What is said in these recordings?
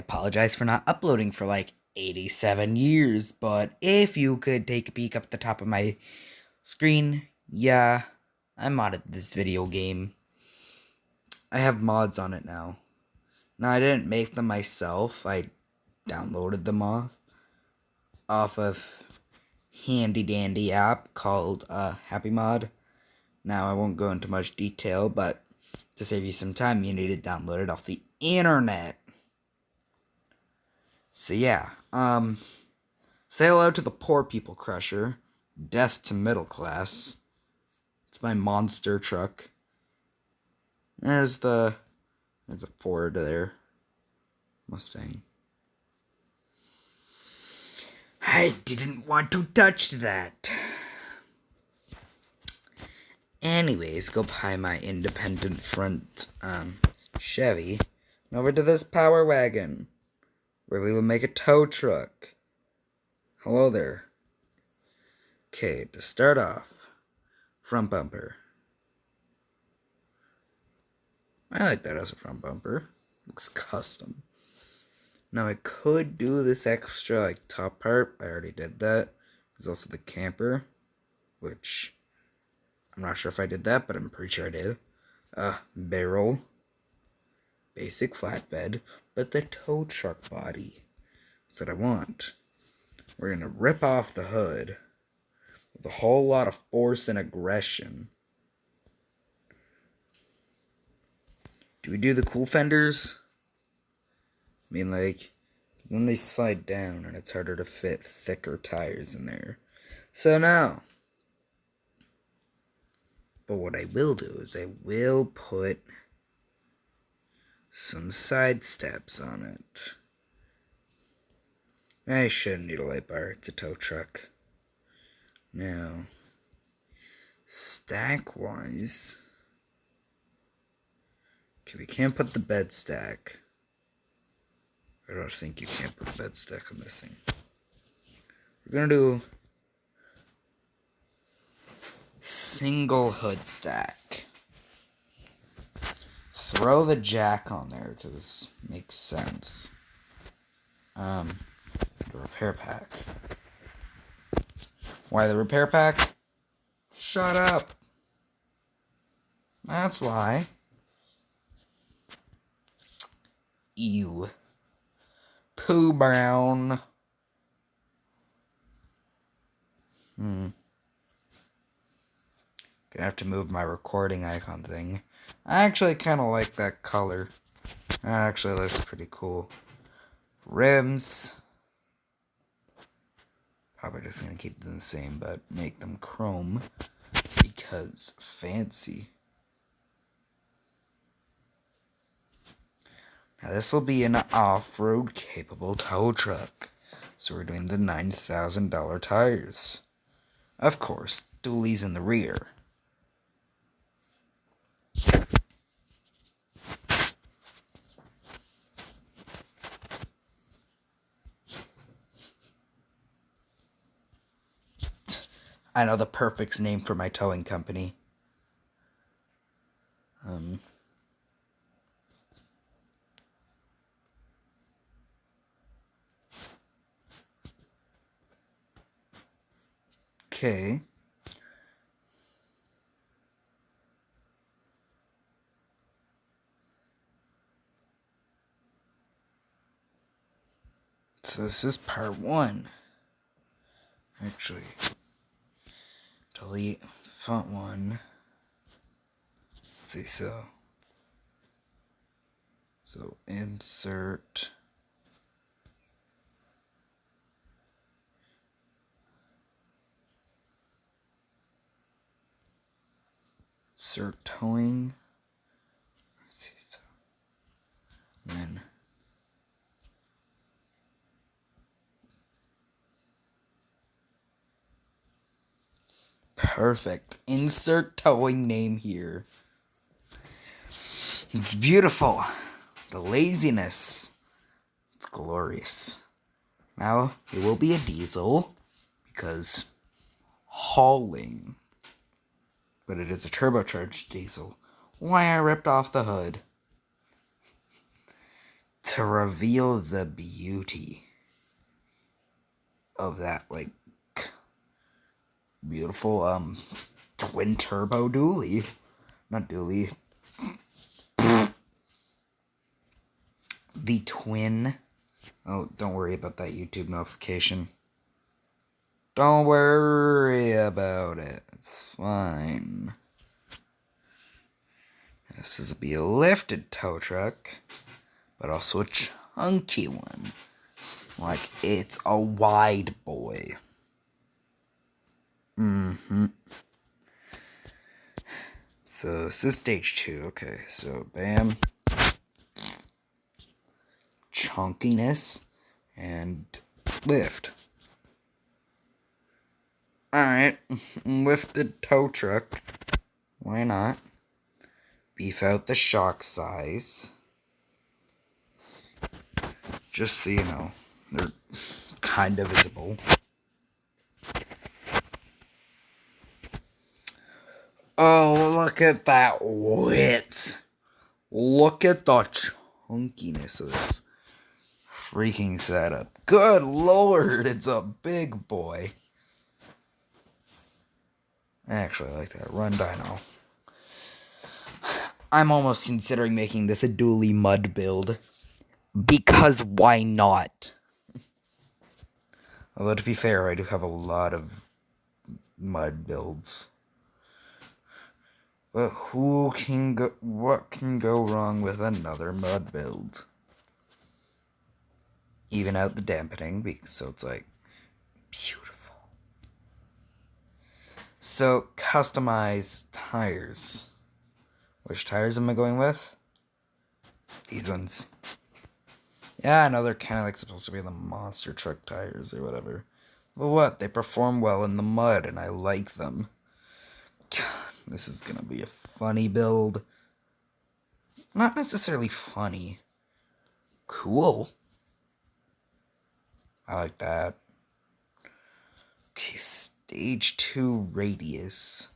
apologize for not uploading for like 87 years, but if you could take a peek up at the top of my screen, yeah, I modded this video game. I have mods on it now. Now, I didn't make them myself. I downloaded them off of handy dandy app called Happy Mod. Now, I won't go into much detail, but to save you some time, you need to download it off the internet. So yeah, say hello to the Poor People Crusher, death to middle class. It's my monster truck. There's a Ford there, Mustang. I didn't want to touch that. Anyways, go behind my independent front Chevy and over to this Power Wagon, where we will make a tow truck. Hello there. Okay, to start off, front bumper. I like that as a front bumper. Looks custom. Now I could do this extra like top part. I already did that. There's also the camper, which I'm not sure if I did that, but I'm pretty sure I did. Barrel. Basic flatbed, but the tow truck body. That's what I want. We're gonna rip off the hood with a whole lot of force and aggression. Do we do the cool fenders? I mean, like, when they slide down and it's harder to fit thicker tires in there. So now, but what I will do is I will put some side steps on it. I shouldn't need a light bar, it's a tow truck. Now, stack-wise, okay, we can't put the bed stack. I don't think you can't put the bed stack on this thing. We're gonna do single hood stack. Throw the jack on there because it makes sense. The repair pack. Why the repair pack? Shut up. That's why. Ew. Pooh Brown. Gonna have to move my recording icon thing. I actually kind of like that color. That actually looks pretty cool. Rims. Probably just gonna keep them the same, but make them chrome because fancy. Now this will be an off-road capable tow truck. So we're doing the $9,000 tires. Of course, dualies in the rear. I know the perfect name for my towing company. Okay. So this is part 1. Actually, delete font 1. Let's see, so insert towing. Let's see, so then perfect. Insert towing name here. It's beautiful. The laziness. It's glorious. Now, it will be a diesel because hauling. But it is a turbocharged diesel. Why I ripped off the hood. to reveal the beauty of that, like, beautiful, twin turbo dually. Not dually. The twin. Oh, don't worry about that YouTube notification. Don't worry about it. It's fine. This is be a lifted tow truck, but also a chunky one. Like, it's a wide boy. So, this is stage 2. Okay, so, bam. Chunkiness. And lift. Alright, lifted tow truck. Why not? Beef out the shock size. Just so you know, they're kind of visible. Oh, look at that width. Look at the chunkiness of this freaking setup. Good lord, it's a big boy. Actually, I like that. Run dyno. I'm almost considering making this a dually mud build. Because why not? Although, to be fair, I do have a lot of mud builds. But what can go wrong with another mud build? Even out the dampening, so it's like beautiful. So, customize tires. Which tires am I going with? These ones. Yeah, I know they're kind of like supposed to be the monster truck tires or whatever. But what? They perform well in the mud, and I like them. God, this is gonna be a funny build. Not necessarily funny. Cool. I like that. Okay, stage 2 radius.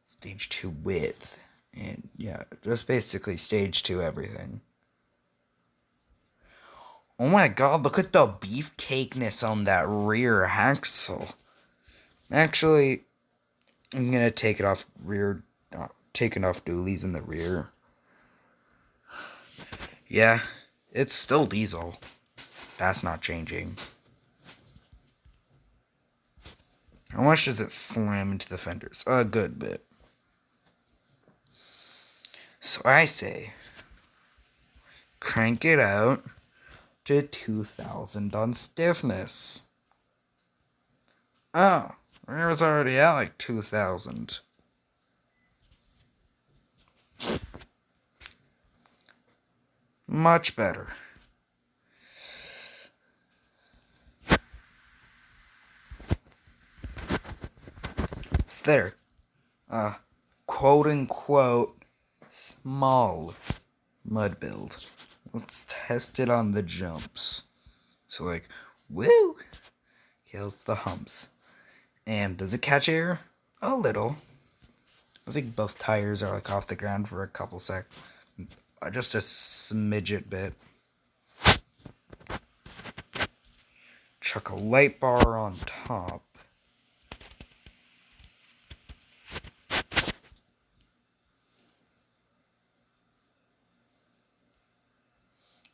Stage 2 width. And yeah, just basically stage 2 everything. Oh my god, look at the beefcakeness on that rear axle. Actually, I'm gonna take it off taking off dualies in the rear. Yeah, it's still diesel. That's not changing. How much does it slam into the fenders? A good bit. So I say, crank it out to 2,000 on stiffness. Oh, it was already at like 2,000. Much better. It's there. Quote unquote small mud build. Let's test it on the jumps. So like, woo! Kills the humps. And does it catch air? A little. I think both tires are like off the ground for a couple seconds. Just a smidget bit. Chuck a light bar on top.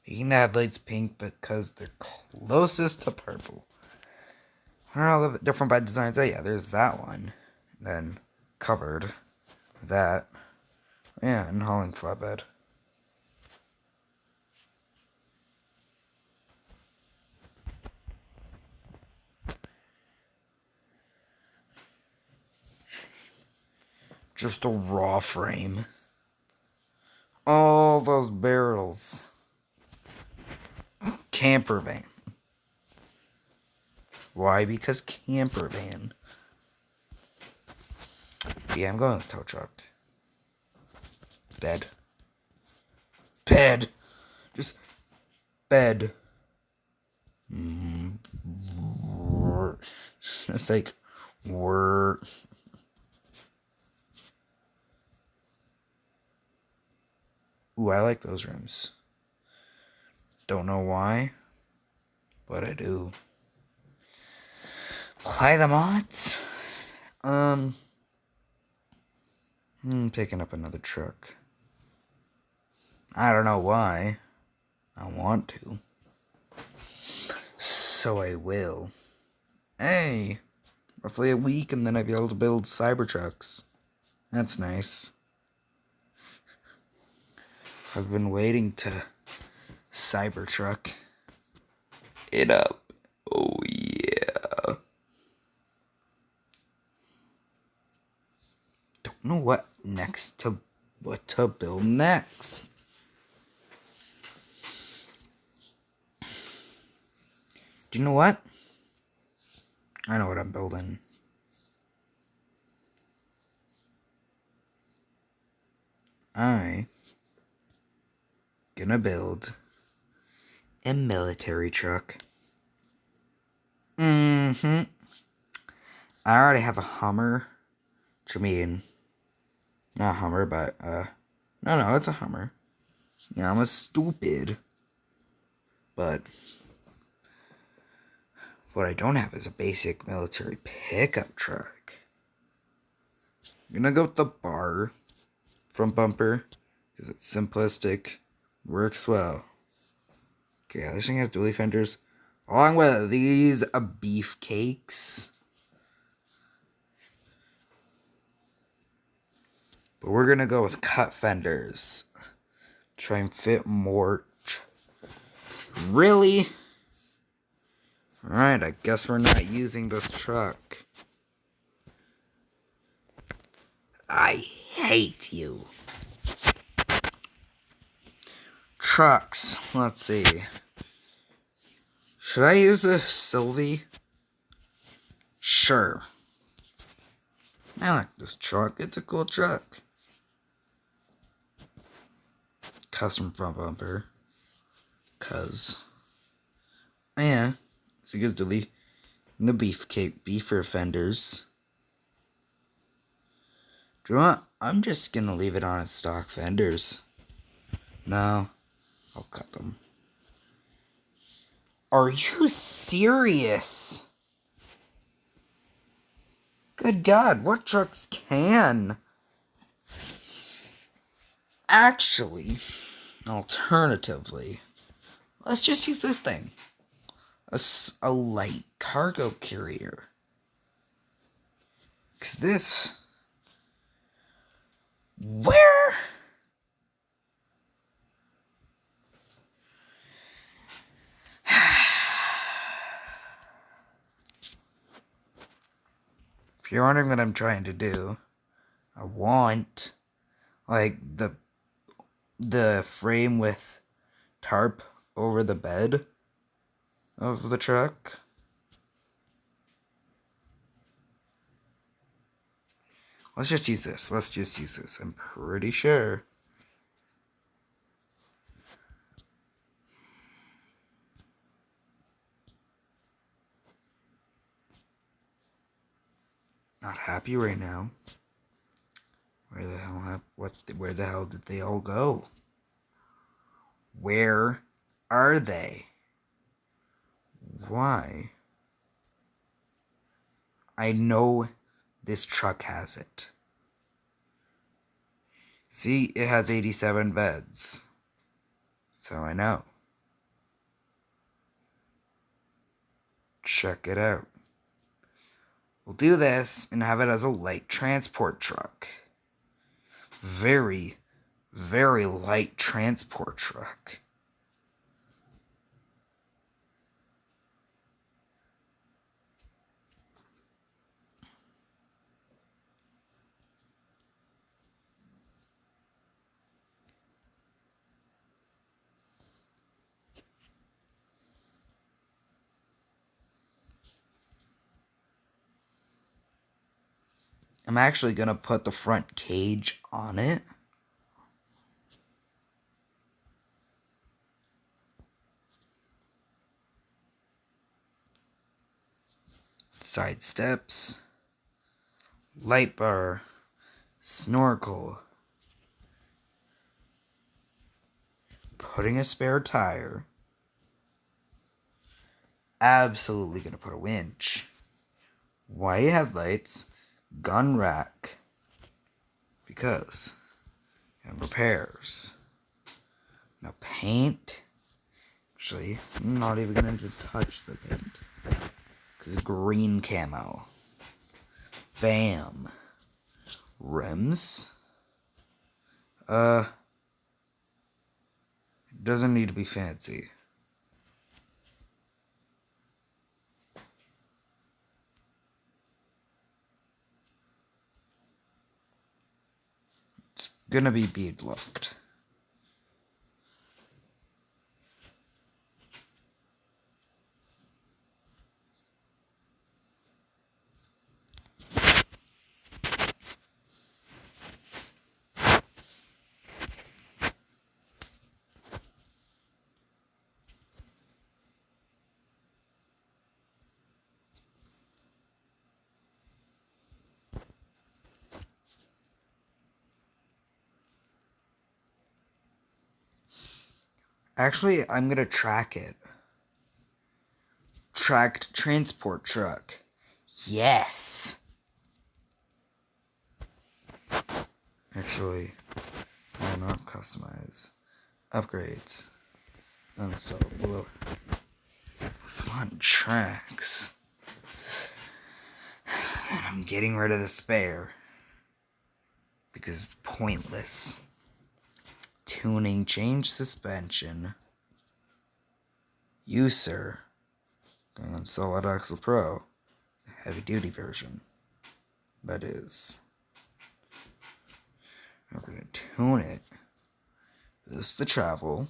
Making the headlights pink because they're closest to purple. They're all a little bit different by designs. Oh yeah, there's that one. Then covered that. Yeah, and hauling flatbed. Just a raw frame. All those barrels. Camper van. Why? Because camper van. Yeah, I'm going with tow truck. Bed. Bed. Just bed. It's like we're. Ooh, I like those rooms. Don't know why, but I do. Apply the mods. Picking up another truck. I don't know why. I want to. So I will. Hey! Roughly a week and then I'll be able to build Cybertrucks. That's nice. I've been waiting to Cybertruck it up. Oh yeah. Don't know what to build next. Do you know what? I know what I'm building. I gonna build a military truck. I already have a Hummer. Which I mean, not a Hummer, but no, it's a Hummer. Yeah, I'm a stupid. But what I don't have is a basic military pickup truck. I'm gonna go with the bar front bumper because it's simplistic, works well. Okay, this thing has dually fenders, along with these beefcakes. But we're gonna go with cut fenders. Try and fit more. Really? Alright, I guess we're not using this truck. I hate you. Trucks. Let's see. Should I use a Sylvie? Sure. I like this truck. It's a cool truck. Custom front bumper. Cause. Yeah. It's a good delete. And the beefer fenders. Do you know what? I'm just gonna leave it on its stock fenders. No. I'll cut them. Are you serious? Good God, what trucks can? Actually, alternatively, let's just use this thing. A light cargo carrier. Cause this... Where? If you're wondering what I'm trying to do, I want, like, the frame with tarp over the bed of the truck. Let's just use this. I'm pretty sure. Not happy right now. Where the hell did they all go? Where are they? Why? I know this truck has it. See, it has 87 beds. So I know. Check it out. We'll do this and have it as a light transport truck. Very, very light transport truck. I'm actually going to put the front cage on it. Side steps. Light bar. Snorkel. Putting a spare tire. absolutely gonna put a winch. White headlights, gun rack, because, and repairs. Now paint. Actually, I'm not even gonna touch the paint. Because green camo. Bam. Rims. Doesn't need to be fancy. It's gonna be bead looked. Actually, I'm gonna track it. Tracked transport truck. Yes! Actually, no, not customize. Upgrades. Uninstall below. Fun tracks. And I'm getting rid of the spare. Because it's pointless. Tuning, change suspension. User. Going on Solid Axle Pro. Heavy duty version. That is. We're going to tune it. This is the travel.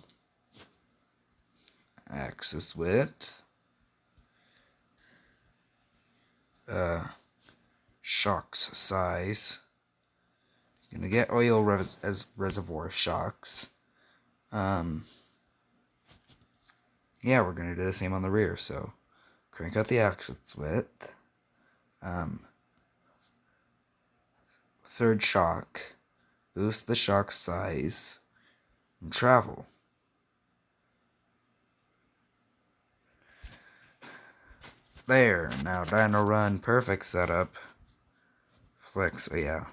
Axis width. Shocks size. Gonna get oil as reservoir shocks. Yeah, we're gonna do the same on the rear, so crank out the axis width. Third shock. Boost the shock size. And travel. There, now dyno run, perfect setup. Flex, oh yeah.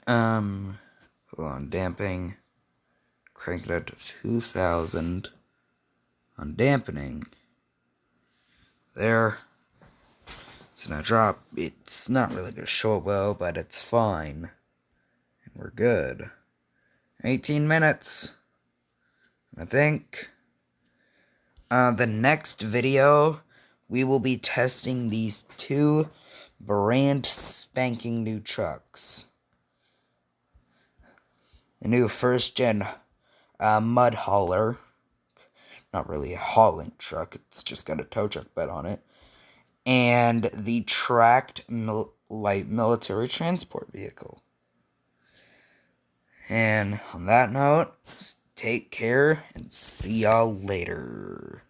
Hold on, damping. Crank it out to 2000. On dampening. There. So now drop. It's not really going to show it well, but it's fine. And we're good. 18 minutes. I think. The next video, we will be testing these two brand spanking new trucks. The new first gen mud hauler. Not really a hauling truck, it's just got a tow truck bed on it. And the tracked light military transport vehicle. And on that note, take care and see y'all later.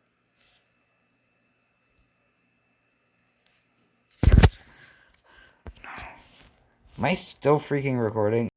Am I still freaking recording?